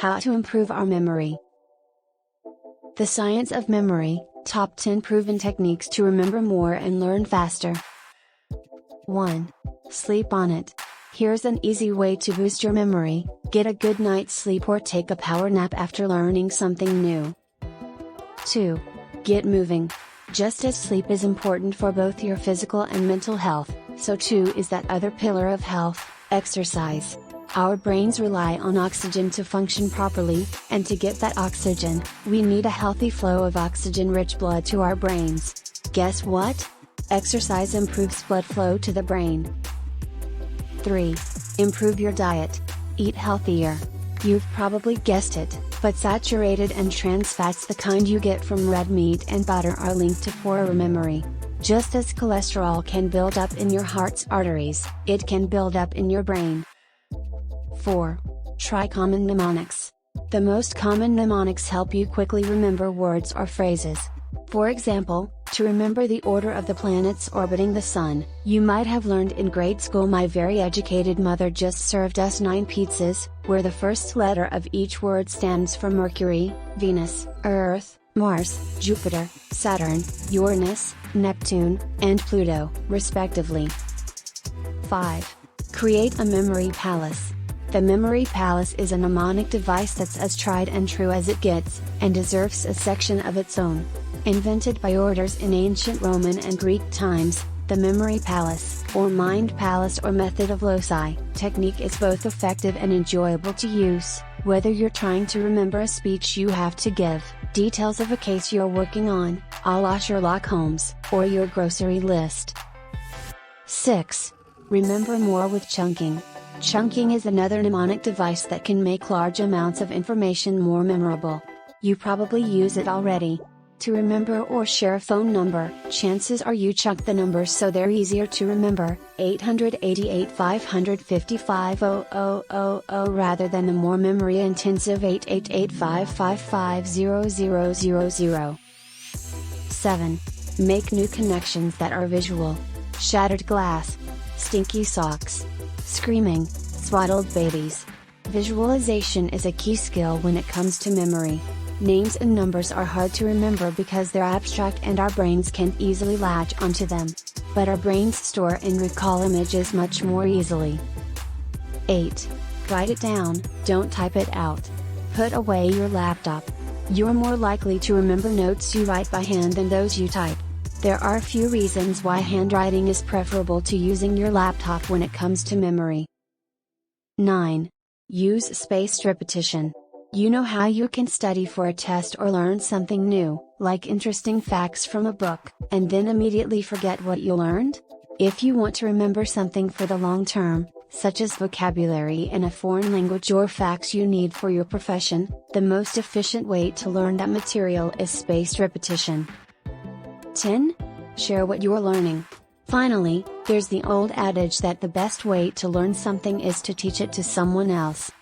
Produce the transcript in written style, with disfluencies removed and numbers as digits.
How to improve our memory. The science of memory, top 10 proven techniques to remember more and learn faster. 1. Sleep on it. Here's an easy way to boost your memory: get a good night's sleep or take a power nap after learning something new. 2. Get moving. Just as sleep is important for both your physical and mental health, so too is that other pillar of health, exercise. Our brains rely on oxygen to function properly, and to get that oxygen, we need a healthy flow of oxygen-rich blood to our brains. Guess what? Exercise improves blood flow to the brain. 3. Improve your diet. Eat healthier. You've probably guessed it, but saturated and trans fats, the kind you get from red meat and butter, are linked to poorer memory. Just as cholesterol can build up in your heart's arteries, it can build up in your brain. 4. Try common mnemonics. The most common mnemonics help you quickly remember words or phrases. For example, to remember the order of the planets orbiting the Sun, you might have learned in grade school, "My very educated mother just served us 9 pizzas," where the first letter of each word stands for Mercury, Venus, Earth, Mars, Jupiter, Saturn, Uranus, Neptune, and Pluto, respectively. 5. Create a memory palace. The memory palace is a mnemonic device that's as tried and true as it gets, and deserves a section of its own. Invented by orators in ancient Roman and Greek times, the memory palace, or mind palace or method of loci, technique is both effective and enjoyable to use, whether you're trying to remember a speech you have to give, details of a case you're working on, a la Sherlock Holmes, or your grocery list. 6. Remember more with chunking. Chunking is another mnemonic device that can make large amounts of information more memorable. You probably use it already. To remember or share a phone number, chances are you chunk the numbers so they're easier to remember, 888 555 0000 rather than the more memory-intensive 888 555 0000. 7. Make new connections that are visual. Shattered glass. Stinky socks. Screaming, swaddled babies. Visualization is a key skill when it comes to memory. Names and numbers are hard to remember because they're abstract and our brains can't easily latch onto them. But our brains store and recall images much more easily. 8. Write it down, don't type it out. Put away your laptop. You're more likely to remember notes you write by hand than those you type. There are a few reasons why handwriting is preferable to using your laptop when it comes to memory. 9. Use spaced repetition. You know how you can study for a test or learn something new, like interesting facts from a book, and then immediately forget what you learned? If you want to remember something for the long term, such as vocabulary in a foreign language or facts you need for your profession, the most efficient way to learn that material is spaced repetition. 10. Share what you're learning. Finally, there's the old adage that the best way to learn something is to teach it to someone else.